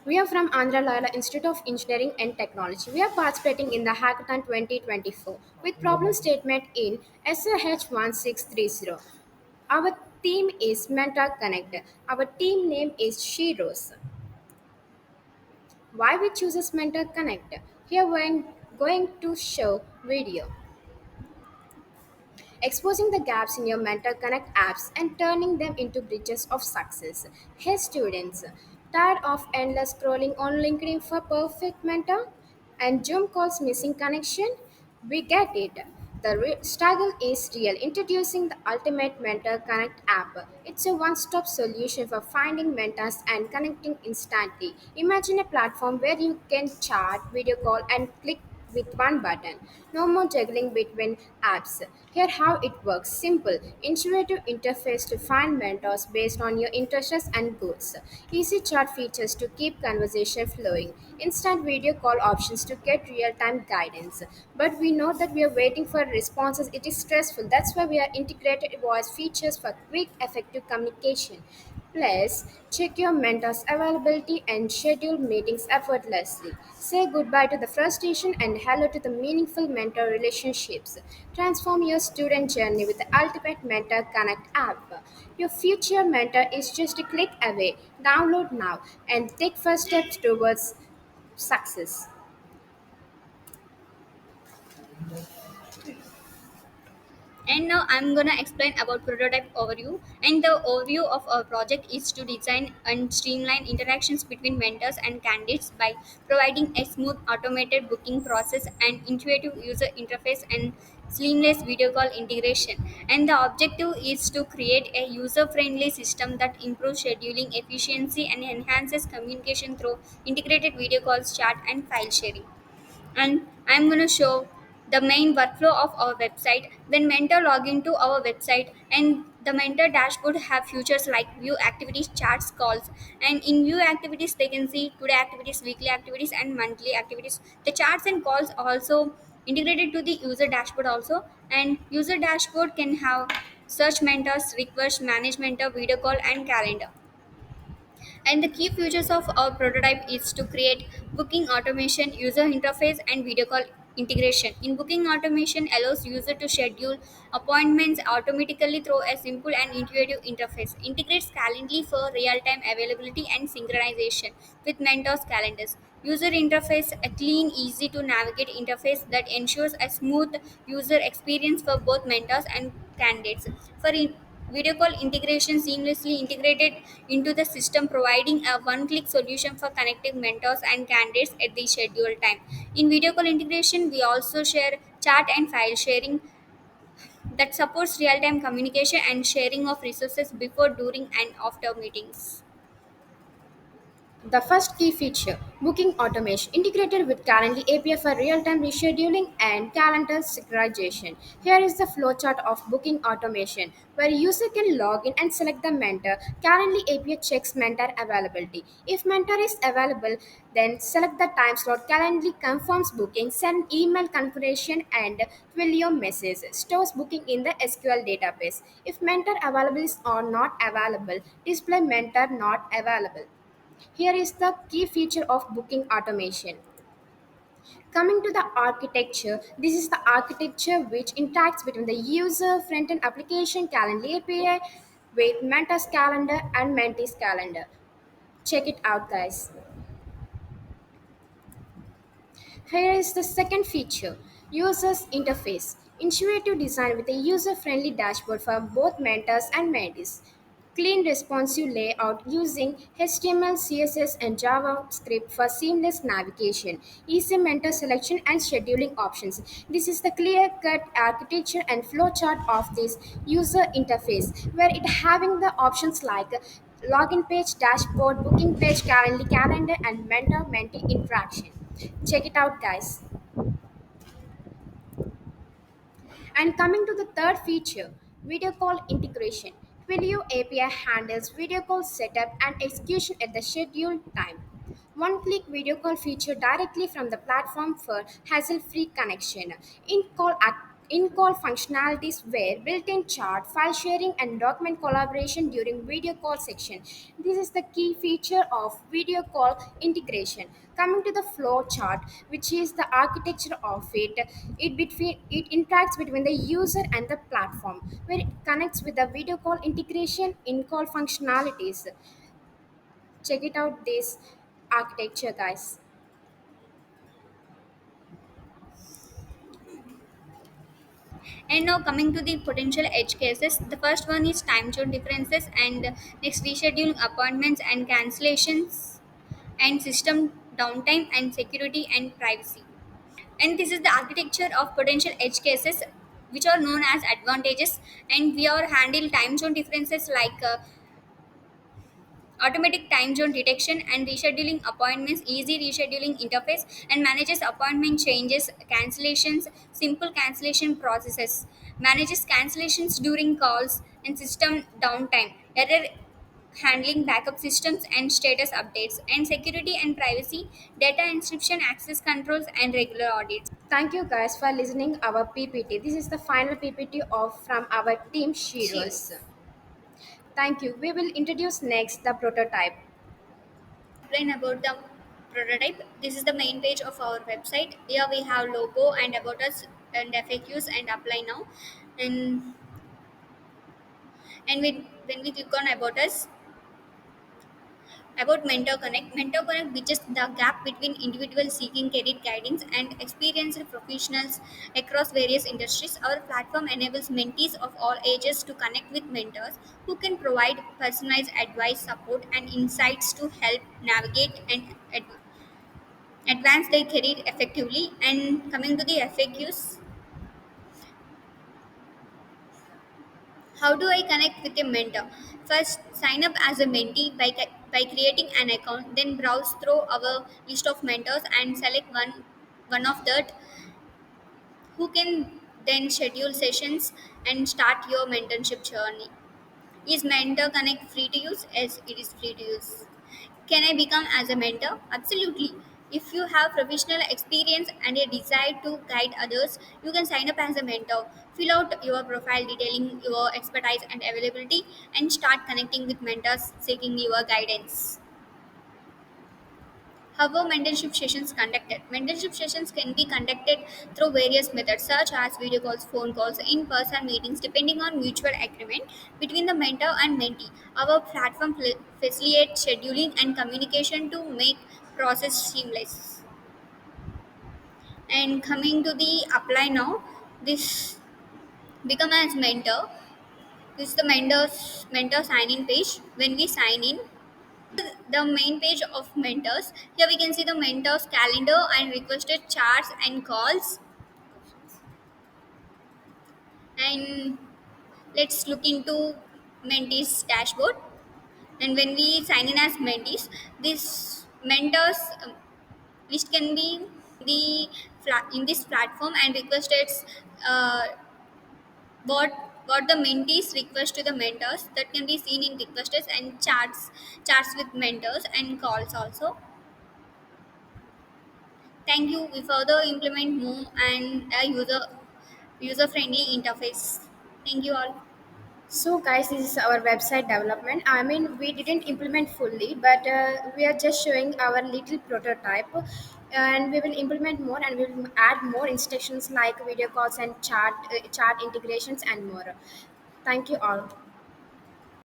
We are from Andhra Lala Institute of Engineering and Technology. We are participating in the Hackathon 2024 with problem statement in SH1630. Our theme is Mentor Connect. Our team name is Sheroes. Why we chooses Mentor Connect? Here we're going to show video exposing the gaps in your Mentor Connect apps and turning them into bridges of success. Hey students, tired of endless scrolling on LinkedIn for perfect mentor and Zoom calls missing connection? We get it. The struggle is real. Introducing the Ultimate Mentor Connect app. It's a one stop solution for finding mentors and connecting instantly. Imagine a platform where you can chat, video call, and click with one button. No more juggling between apps. Here how it works. Simple, intuitive interface to find mentors based on your interests and goals. Easy chat features to keep conversation flowing. Instant video call options to get real-time guidance. But we know that we are waiting for responses. It is stressful. That's why we are integrated voice features for quick, effective communication. Plus, check your mentor's availability and schedule meetings effortlessly. Say goodbye to the frustration and hello to the meaningful mentor relationships. Transform your student journey with the Ultimate Mentor Connect app. Your future mentor is just a click away. Download now and take first steps towards success. And now I'm gonna explain about prototype overview. And the overview of our project is to design and streamline interactions between mentors and candidates by providing a smooth automated booking process and intuitive user interface and seamless video call integration. And the objective is to create a user-friendly system that improves scheduling efficiency and enhances communication through integrated video calls, chat, and file sharing. And I'm going to show the main workflow of our website. When mentor log into our website, and the mentor dashboard have features like view activities, charts, calls. And in view activities they can see today activities, weekly activities, and monthly activities. The charts and calls are also integrated to the user dashboard also. And user dashboard can have search mentors, request, manage mentor, video call, and calendar. And the key features of our prototype is to create booking automation, user interface, and video call integration. In booking automation allows user to schedule appointments automatically through a simple and intuitive interface. Integrates Calendly for real-time availability and synchronization with mentors' calendars. User interface, a clean, easy to navigate interface that ensures a smooth user experience for both mentors and candidates. For video call integration seamlessly integrated into the system, providing a one-click solution for connecting mentors and candidates at the scheduled time. In video call integration, we also share chat and file sharing that supports real-time communication and sharing of resources before, during, and after meetings. The first key feature, booking automation, integrated with Calendly API for real-time rescheduling and calendar synchronization. Here is the flowchart of booking automation, where user can log in and select the mentor. Calendly API checks mentor availability. If mentor is available, then select the time slot. Calendly confirms booking, send email confirmation, and Twilio message. Stores booking in the SQL database. If mentor available is or not available, display mentor not available. Here is the key feature of booking automation. Coming to the architecture, this is the architecture which interacts between the user, front-end application, Calendly API with Mentor's calendar and Mentee's calendar. Check it out, guys. Here is the second feature, user's interface. Intuitive design with a user-friendly dashboard for both mentors and mentees. Clean responsive layout using HTML, CSS, and JavaScript for seamless navigation. Easy mentor selection and scheduling options. This is the clear-cut architecture and flowchart of this user interface, where it having the options like login page, dashboard, booking page, calendar, and mentor-mentee interaction. Check it out, guys. And coming to the third feature, video call integration. Twilio API handles video call setup and execution at the scheduled time. One click video call feature directly from the platform for hassle free connection. In call In-call functionalities were built-in chat, file sharing, and document collaboration during video call section. This is the key feature of video call integration. Coming to the flow chart, which is the architecture of it interacts between the user and the platform, where it connects with the video call integration, in-call functionalities. Check it out, this architecture, guys. And now coming to the potential edge cases, the first one is time zone differences and next rescheduling appointments and cancellations and system downtime and security and privacy. And this is the architecture of potential edge cases which are known as advantages, and we are handle time zone differences like automatic time zone detection and rescheduling appointments, easy rescheduling interface, and manages appointment changes, cancellations, simple cancellation processes, manages cancellations during calls and system downtime, error handling, backup systems and status updates, and security and privacy, data encryption, access controls, and regular audits. Thank you guys for listening our PPT. This is the final PPT of from our team Shiros. Cheers. Thank you. We will introduce next the prototype. Explain about the prototype. This is the main page of our website. Here we have logo and about us and FAQs and apply now. And when we click on about Mentor Connect bridges the gap between individuals seeking career guidance and experienced professionals across various industries. Our platform enables mentees of all ages to connect with mentors who can provide personalized advice, support, and insights to help navigate and advance their career effectively. And coming to the FAQs, how do I connect with a mentor? First, sign up as a mentee by creating an account, then browse through our list of mentors and select one of that who can then schedule sessions and start your mentorship journey. Is Mentor Connect free to use? Yes, it is free to use. Can I become as a mentor? Absolutely. If you have professional experience and a desire to guide others, you can sign up as a mentor. Fill out your profile detailing your expertise and availability and start connecting with mentors seeking your guidance. How are mentorship sessions conducted? Mentorship sessions can be conducted through various methods such as video calls, phone calls, in-person meetings depending on mutual agreement between the mentor and mentee. Our platform facilitates scheduling and communication to make process seamless. And coming to the apply now, this become as mentor. This is the mentor sign in page. When we sign in, the main page of mentors. Here we can see the mentors calendar and requested charts and calls. And let's look into mentees dashboard. And when we sign in as mentees, this mentors list can be the in this platform and requested uh, what what the mentees request to the mentors that can be seen in requests and charts with mentors and calls also. Thank you. We further implement more and a user friendly interface. Thank you all. So, guys, this is our website development. I mean, we didn't implement fully, but we are just showing our little prototype, and we will implement more, and we will add more instructions like video calls and chat integrations and more. Thank you all.